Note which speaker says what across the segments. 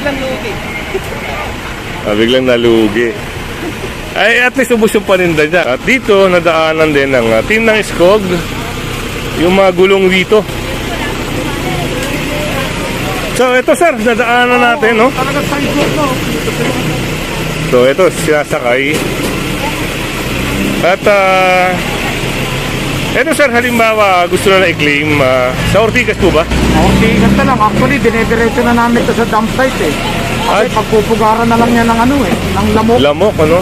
Speaker 1: biglang lugi.
Speaker 2: Biglang nalugi. Ay, at least ubos yung paninda niya. At dito, nadaanan din ng team ng Skog. Yung mga gulong dito. So, ito sir, nadaanan natin, no?
Speaker 1: Talaga sidewalk, no?
Speaker 2: So, ito, sinasakay. At, ito sir, halimbawa, gusto na i-claim, sa Ortigas po ba?
Speaker 1: Okay, ganda lang. Actually, dinediretso na namin ito sa dump site, eh. Kasi pagpupugaran na lang yan ng ano, eh. Ng lamok.
Speaker 2: Lamok, ano?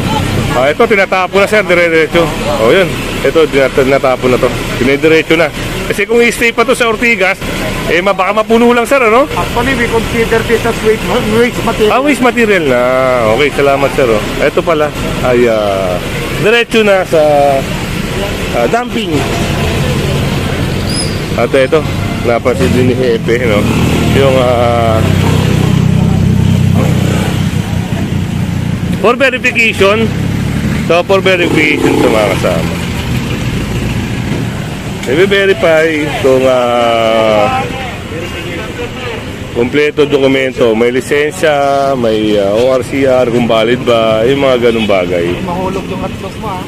Speaker 2: Ito, tinatapo na sir, dire-diretso. O, yun. Ito, tinatapo na to. Dinediretso na. Kasi kung i-stay pa to sa Ortigas, baka mapuno lang sir, ano?
Speaker 1: Actually, we consider this as waste material.
Speaker 2: Waste material na. Okay, salamat sir. Oh. Ito pala ay diretso na sa dumping. At ito, napansin din ni Hepe, no? Yung for verification. So, for verification sa mga kasama. I-verify kung kompleto dokumento, may lisensya, may ORCR, kung valid ba, yung mga ganung bagay.
Speaker 1: Mahulog yung atlos mo, ha?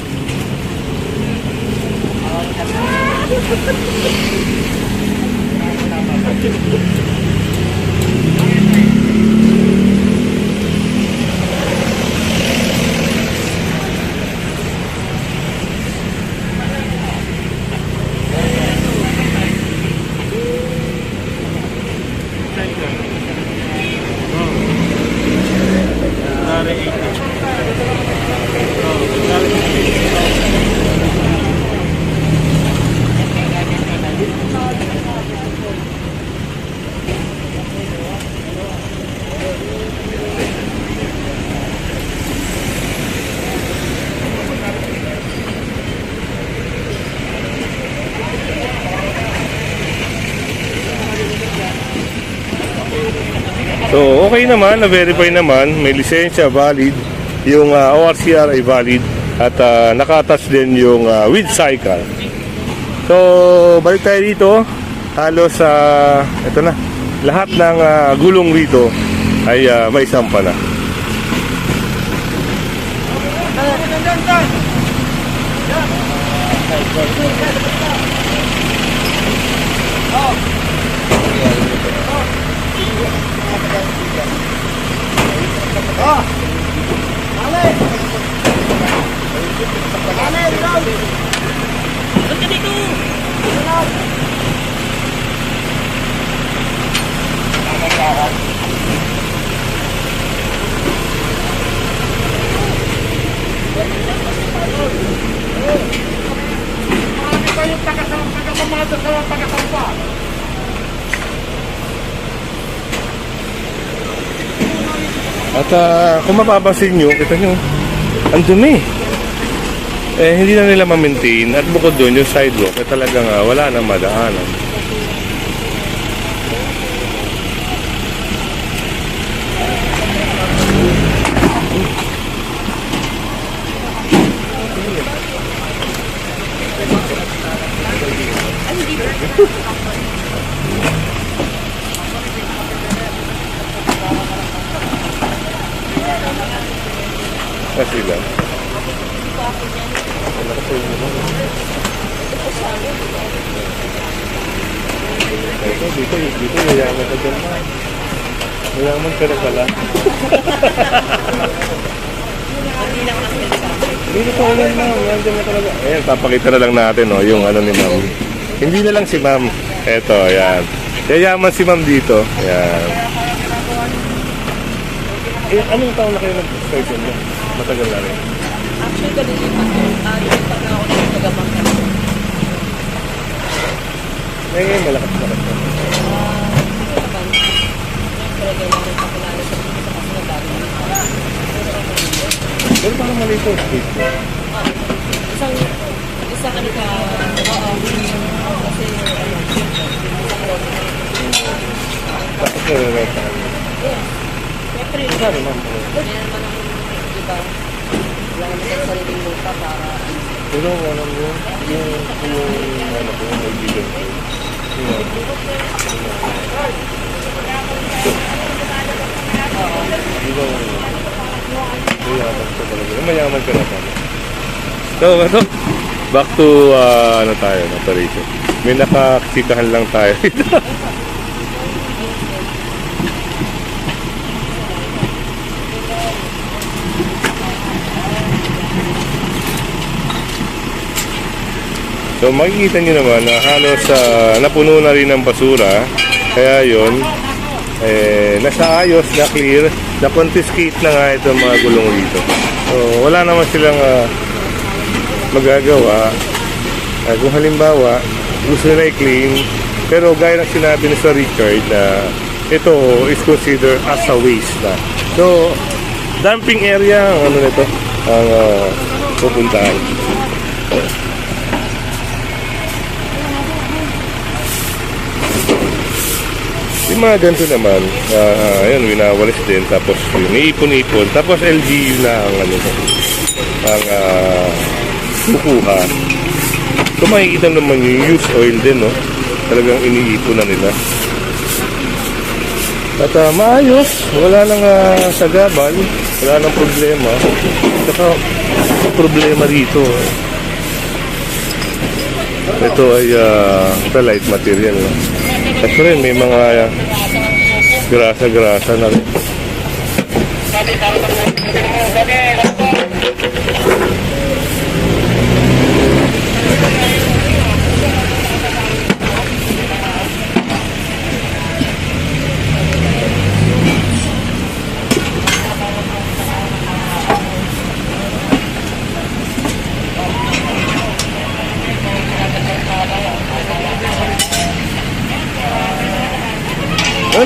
Speaker 2: So, okay naman, na-verify naman, may lisensya, valid, yung ORCR ay valid, at naka-attach din yung with cycle. So, balik tayo dito, halos ito na, lahat ng gulong dito ay may sampa na. At kung mapapansin nyo, kita nyo, ang dumi. Hindi na nila ma-maintain. At bukod doon, yung sidewalk, talagang wala nang madaanan. Kasi lang. Dito, yayaman ka dyan. Mayaman ka na pala. Dito ko yan na. Yan na talaga. Ayan, papakita na lang natin yung ano ni ma'am. Hindi na lang si ma'am. Eto, yan. Yayaman si ma'am dito. Yan. Anong taon na kayo nag-start yun? Matagal na rin.
Speaker 3: Actually, lumipat na ako ng taga-bangka.
Speaker 2: Ngayon, malakas na kasi. Pero parang mali ito, street ko.
Speaker 3: Isang ano ka, kasi
Speaker 2: Tapos nare-renta ka.
Speaker 3: siyempre,
Speaker 2: Saan naman?
Speaker 3: yan naman ang, diba, wala naman ang sariling lupa para,
Speaker 2: Pero alam mo, yung ano ko, yung kaibigan ko. Ito talaga, mayaman ka na pa. So, back to, ano tayo, operation. May nakaksikahan lang tayo. So makikita nyo naman na halos napuno na rin ng basura. Kaya yun, nasa ayos, na clear, na confiscate na nga itong mga gulong dito. So wala naman silang magagawa. Kung halimbawa, gusto nila i-clean, pero gaya ng sinabi ni Sir Richard na ito is considered as a waste na. So, dumping area ang ano nito, ang pupuntahan. Yung mga ganito naman, ayun, winawalis din, tapos iniipon-ipon, tapos LGU na ang ano, ang kukuha. So makikita naman yung used oil din, no? Talagang iniipon na nila. At maayos, wala nang sagabal, wala nang problema. Saka problema dito. Ito ay light material, no? Kasi rin may mga grasa-grasa na rin.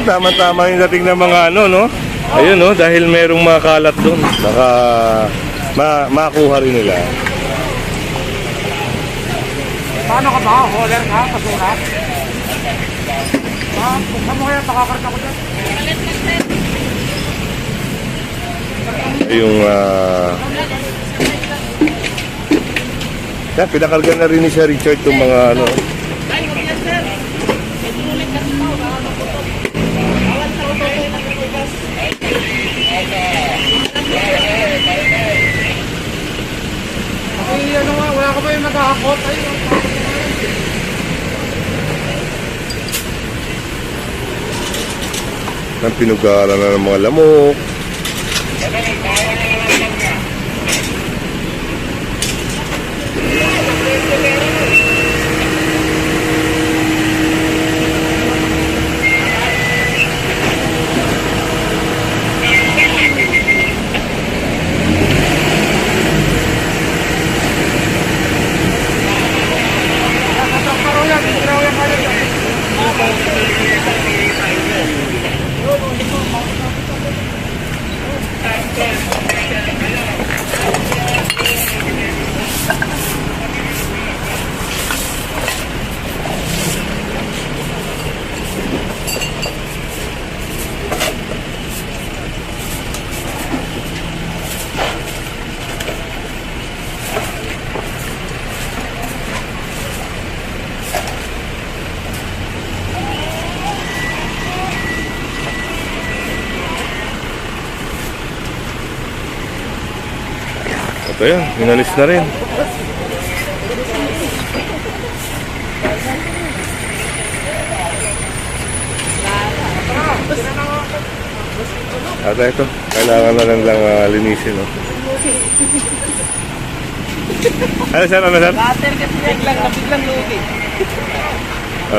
Speaker 2: Tama-tama yung dating ng mga ano, no? Ayun, no? Dahil merong mga kalat doon. Makuha rin nila.
Speaker 1: Paano ka ba? Hauler ka? Basura? Buksan mo kaya, pakakarga ko dyan.
Speaker 2: Yung pinakarga na rin ni Sir Richard itong mga ano.
Speaker 1: Ay, ano nga, wala ka ba yung nag-aakot? Ay,
Speaker 2: Ang pinugaran na ng mga lamok. Ito yan, inalis na rin. At ito, kailangan na lang linisin, no? Ano sir, ano sir?
Speaker 3: Cutter kasi biglang lugi.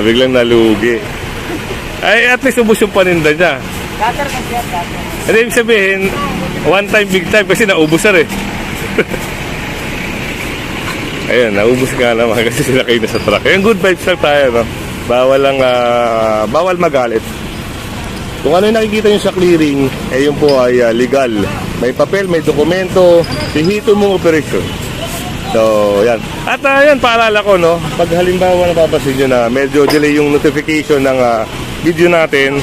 Speaker 2: Biglang nalugi. Ay, at least ubos yung paninda niya.
Speaker 3: Cutter kasi yan, cutter.
Speaker 2: Hindi, ibig sabihin, one time, big time, kasi naubos na rin. Ayun, naubos nga naman kasi sila kayo nasa truck. Ayun, good vibes lang tayo, no? Bawal magalit. Kung ano yung nakikita nyo sa clearing, eh yun po ay legal. May papel, may dokumento, hihito mong operasyon. So, yan. At yan, paalala ko, no? Pag halimbawa napapasin nyo na medyo delay yung notification ng video natin,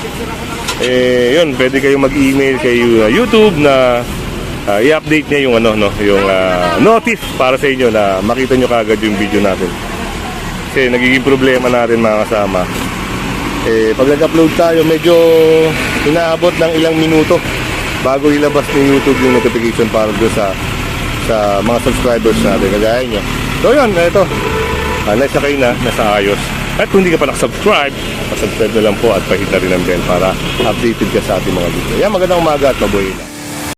Speaker 2: eh, yun, pwede kayong mag-email kay YouTube na i-update niya yung ano, no? Yung notice para sa inyo na makita nyo kagad yung video natin. Kasi nagiging problema natin mga kasama. Pag nag-upload tayo, medyo inaabot ng ilang minuto bago ilabas ng YouTube yung notification para doon sa mga subscribers natin, kagaya nyo. So yun, ito. Nasa kayo na, nasa ayos. At kung hindi ka pa nakasubscribe, subscribe na lang po at pahita rin ang bell para updated ka sa ating mga video. Yan, magandang umaga at mabuhay na.